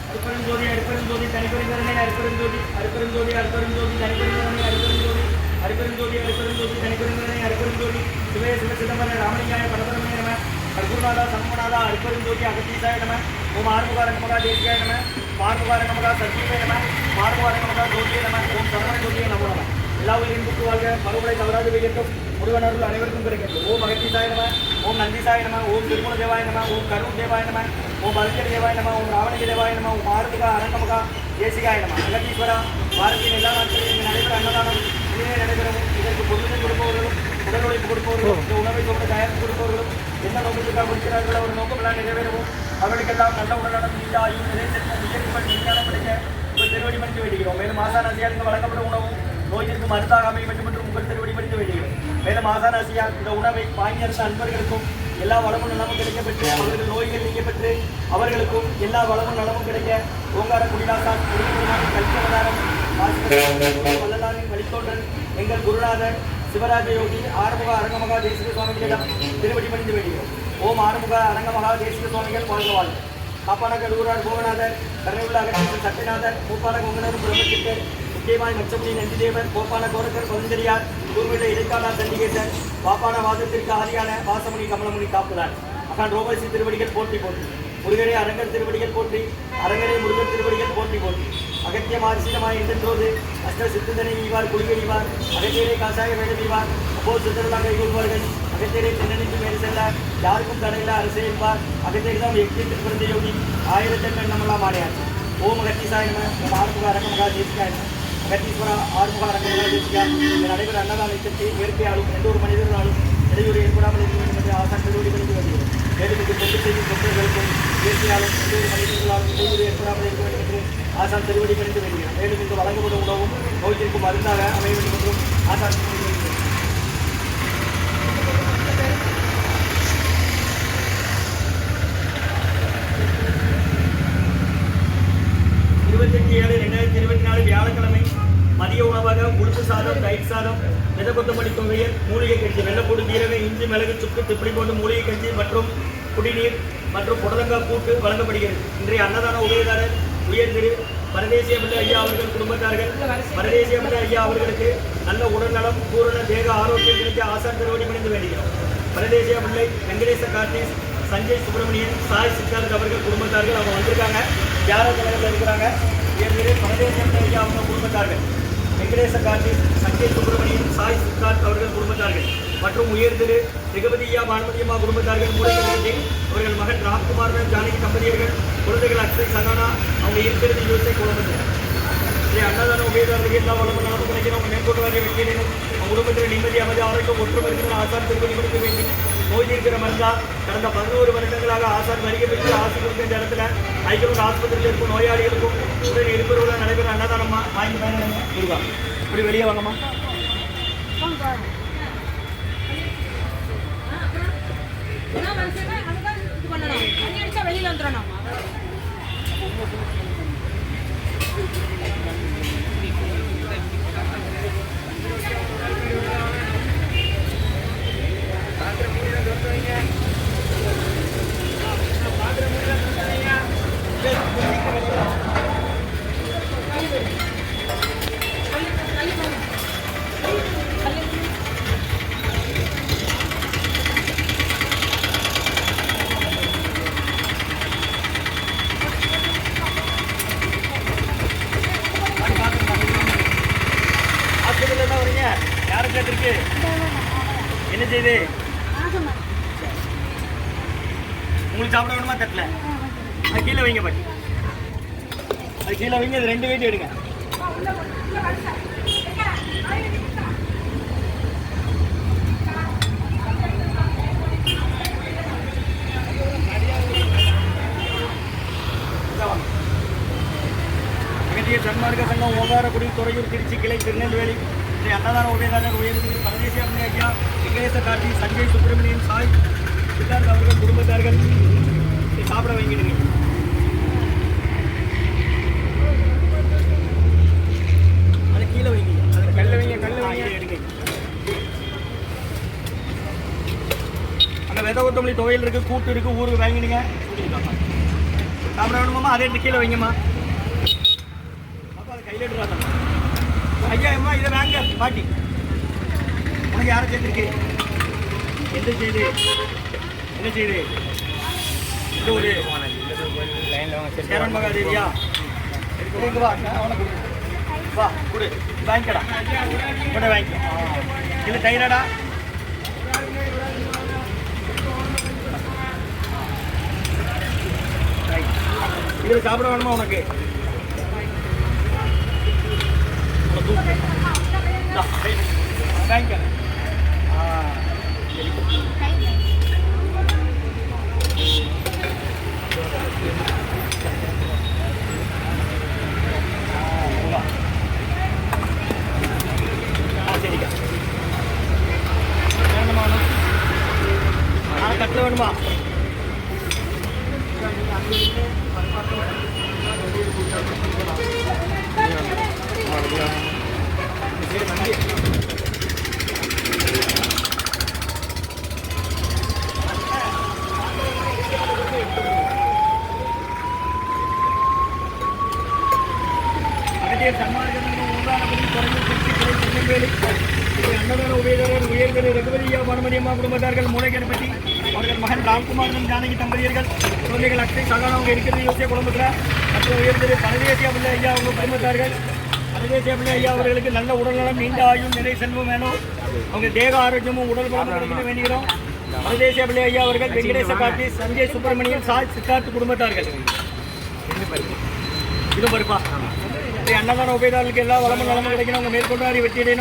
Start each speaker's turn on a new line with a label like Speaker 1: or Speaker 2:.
Speaker 1: அருப்பெருஞ்சோதி அருப்பெருஞ்சோதி தனிப்பெருங்கருணை அருப்பெருஞ்சோதி அருப்பெருஞ்சோதி அருப்பெருஞ்சோதி தனிப்பெருங்கருணை அருப்பெருஞ்சோதி அருப்பெருஞ்சோதி அருப்பெருஞ்சோதி தனிப்பெருங்கருணை அருப்பெருஞ்சோதி சிவய சிவ சிதம்பர ராமலிங்காய பரபரமே நம கர்பூர்நாதா சண்முகநாதா அருப்பெருஞ்சோதி அகத்தீசாய நம ஓம் ஆறுமுகாரங்கமகா தேசிகாய நம மார்முகாரங்கமகா சத்தியமே நம மார்முகாரங்கமகா ஜோதியே நம ஓம் சரவண ஜோதியே நமோ நம எல்லா உயிரின் புக்கு வாழ்க மறுபடை தவறாது வைக்கட்டும் முருகனருள் அனைவருக்கும் கிடைக்கட்டும் ஓம் அகத்தீசாய நம ஓம் நந்திசாய நம ஓம் திருமூல தேவாய நம ஓம் கருண் தேவாய நம ஓம் பரஞ்சரி தேவாய நம ஓம் ராவணகி தேவாய நம ஓம் ஆறுமுகா அரங்கமகா தேசிகாய நம அகத்தீஸ்வரா பாரதியின் எல்லா நாட்களிலும் இங்கு நடைபெற அன்னதானம் இனிமே நடைபெறவும் இதற்கு பொருளை கொடுப்பவர்களும் உடல் உழைப்பு கொடுப்பவர்களும் இந்த உணவை கொண்டு தயாரித்து கொடுப்பவர்களும் எந்த நோக்கத்துக்காக கொடுக்கிறார்களோ ஒரு நோக்கமெல்லாம் நிறைவேறவும் அவர்களுக்கெல்லாம் நல்ல உடல்நலம் நீண்ட ஆயுள் நிறைவேற்ற உயர்வுகள் விஞ்ஞானம் கிடைக்க உங்கள் திருவடி மணிந்து வேண்டுகிறோம் மேலும் ஆசானாசியாருக்கு வழங்கப்படும் உணவும் நோயிற்கு மருந்தாக அமைய வேண்டும் என்று உங்கள் திருவடி மணிந்து வேண்டுகிறோம் மேலும் ஆசானாசியா இந்த உணவை வாங்கி அரசு அன்பர்களுக்கும் எல்லா வளமும் நலமும் கிடைக்கப்பெற்று அவர்கள் நோய்கள் நீக்கப்பெற்று அவர்களுக்கும் எல்லா வளமும் நலமும் கிடைக்க ஓங்கார குடிலாசான் கல்வியாரம் வள்ளலாரின் வழித்தோன்றல் எங்கள் குருநாதர் சிவராஜ யோகி ஆறுமுக அரங்கமகா தேசிக சுவாமிகளிடம் திருவடி பணிந்து வேண்டுகிறோம் ஓம் ஆறுமுக அரங்கமகா தேசிக சுவாமிகள் வாழ்க வாழ்க காப்பான கருவூரார் கோகநாதர் கருணையுள்ள அகத்தீசன் சத்யநாதர் மூப்பான கொங்கனர் பிரம்மச்சித்தர் முக்கியமாய் மச்சமுனி நந்திதேவர் கோப்பான கோரக்கர் பதஞ்சரியார் கூர்மிட இடைக்காலா சண்டிகேசன் பாப்பான வாதத்திற்கு ஆதியான வாசமுனி கமலமுனி காப்புதான் அகான் ரோமசி திருவடிகள் போற்றி போற்றி முருகரே அரங்கர் திருவடிகள் போற்றி அரங்கரே முருகர் திருவடிகள் போற்றி போற்றி அகத்தியம் ஆதிசீலமாய் என்றென்றோது அஷ்ட சித்தனை ஈவார் குளிகை ஈவார் அகத்தியரை காசாய வேலை ஈவார் அப்போ சித்தர்களாக கைகொள்வார்கள் அகத்தியரை தென்னணிக்கு மேல் செல்ல யாருக்கும் தடையில்ல அரசே என்பார் அகத்தியர் தான் எக்கியத்தில் பிறந்த யோகி ஆயிரத்தெட்டு நம்மளாம் ஆடையாச்சு ஓம் அகத்தீசாய நம ஓம் ஆறுமுக அரங்கமகா தேசிகாய நம அகத்தீஸ்வரா ஆறுமுக அரங்கமகா தேசிகா இந்த நடைபெற அன்னதானத்திற்கு இயற்கையாலும் எந்த ஒரு மனிதர்களாலும் இடையூறு ஏற்படாமல் இருக்க வேண்டும் என்று ஆசான் திருவடி பணிந்து வருகிறது மேலும் இது தொண்டு செய்யும் தொண்டர்களுக்கும் இயற்கையாலும் எந்த ஒரு மனிதர்களாலும் இடையூறு ஏற்படாமல் இருக்க வேண்டும் என்று ஆசான் திருவடி பணிந்து வருகிறார் மேலும் இங்கு வழங்கப்படும் உணவும் நோய்க்கு மருந்தாக அமைய வேண்டும் என்றும் ஆசான் திருவடி பணிந்து 28/7/2024 வியாழக்கிழமை மதிய உணவாக உளுந்து சாதம் தயிர் சாதம் வித கொத்தமல்லி துவையல் மூலிகை கஞ்சி வெள்ளப்பூடு ஜீரகம் இஞ்சி மிளகு சுக்கு திப்படி போன்ற மூலிகை கஞ்சி மற்றும் குடிநீர் மற்றும் புடலங்காய் கூட்டு வழங்கப்படுகிறது. இன்றைய அன்னதான உபயதாரர் உயர் திரு பரதேசிய பிள்ளை ஐயா அவர்கள் குடும்பத்தார்கள். பரதேசிய பிள்ளை ஐயா அவர்களுக்கு நல்ல உடல்நலம் பூரண தேக ஆரோக்கியம் கிடைக்க ஆசான் திருவடி பணிந்து வேண்டுகிறோம். பரதேசிய பிள்ளை வெங்கடேச கார்த்திஸ் சஞ்சய் சுப்பிரமணியன் சாய் சித்தார்த் அவர்கள் குடும்பத்தார்கள் அவங்க வந்திருக்காங்க. தியாக தலைவர்கள் இருக்கிறாங்க. உயர் திரு பரதேசிய பிள்ளை ஐயா அவங்க குடும்பத்தார்கள் வெங்கடேச கார்த்திஸ் சஞ்சய் சுப்பிரமணியன் சாய் சித்தார்த் அவர்கள் குடும்பத்தார்கள் மற்றும் உயர் திரு திகபதியா பானுமதியம்மா குடும்பத்தார்கள் மூலி அவர்கள் மகன் ராம்குமார் ஜானகி தம்பதியர்கள் குழந்தைகள் அக்ஷய் சகானா அவங்க இருக்கிறது யோசை குடும்பத்தில் அன்னதான உபயோகர்களுக்கு எல்லா வளமும் நலமும் கிடைக்கிறவங்க மேற்கொண்டு வரை வைக்கிறேனும் அவங்க குடும்பத்தில் நிம்மதி அமைதி ஆரோக்கியம் ஒற்றுமை இருக்கிற ஆசான் திருப்பதி கொடுக்க வேண்டி நோய் தீர்க்கிற மருந்தா கடந்த 11 வருடங்களாக ஆசான் வருகை பெற்று ஆசை கொடுக்க இந்த இடத்துல ஐக்கியம் ஆஸ்பத்திரியில் இருக்கும் நோயாளிகளுக்கும் உடனே இருப்பவர்கள் நடைபெற அன்னதானமா வாங்கி பயன்படுங்க. முருகா இப்படி வெளியே வாங்கம்மா. வெளியில வந்துடணும். என்ன செய்து உங்களுக்கு சாப்பிட வேணுமா? தட்டல அது கீழே வைங்க பாட்டி, அது கீழே வைங்க. அது 2 வெயிட் எடுங்க. சன்மார்க்க சங்கம் ஓங்காரக்குடி துறையூர் திருச்சி கிளை திருநெல்வேலி அன்னதான உபயதாரர் உயர்ந்து பரதேசிய அம்மை ஐயா வெங்கடேச கார்த்தி சஞ்சய் சுப்பிரமணியன் சாய் சித்தார்த் அவர்கள் குடும்பத்தார்கள் சாப்பிட வைங்கிடுங்க. அதை கீழே வைங்க, அதை கல்ல வைங்க எடுங்க. அங்கே வித கொத்தமல்லி துவையல் இருக்குது, கூட்டு இருக்குது, ஊருக்கு வாங்கிடுங்க. சாப்பிட வேணுமாம்மா? அதே எடுத்து கீழே வைங்கம்மா. அப்பா அதை கையில் எடுத்துறாங்க. ஐயா அம்மா இதை வாங்க பாட்டி. உனக்கு யாரை சேர்ந்துருக்கு? எந்த செய்து என்ன செய்து இந்த ஒரு சேரன் மகாதேவியா எடுக்க வா. அவனை வா கொடு வாங்கிக்கடா. கூட வாங்கிக்க. இல்லை தைராடா. இதில் சாப்பிட வேணுமா உனக்கு? வாங்கிக்க. சரிக்கா. வேணுமா? கட்டில் வேணுமா? அன்னதான உபயதாரர் உயர்திரு ரகுபதியா பானுமதியம்மா குடும்பத்தார்கள் மூளைகணபதி அவர்கள் மகன் ராம்குமாரன் ஜானகி தம்பதியர்கள் குழந்தைகள் அக்ஷய் சகானா அவங்க இருக்கிறது யோசிய குடும்பத்தில் மற்றும் உயர்திரு பரதேசியா பிள்ளை ஐயா அவங்க குடும்பத்தார்கள். பரதேசியா பிள்ளை ஐயா அவர்களுக்கு நல்ல உடல்நலம் நீண்ட ஆயுள் நிறை செல்வம் வேணும். அவங்க தேக ஆரோக்கியமும் உடல் பலமும் வேண்டுகிறோம். பரதேசியா பிள்ளை ஐயா அவர்கள் வெங்கடேச கார்த்தி சஞ்சய் சுப்பிரமணியன் சாய் சித்தார்த் குடும்பத்தார்கள். இது பருப்பா அன்னதான உபயதாரர்களுக்கு எல்லா வளமும் நலமும் கிடைக்கணும். அவங்க மேற்கொண்டு வெற்றியடையணும்.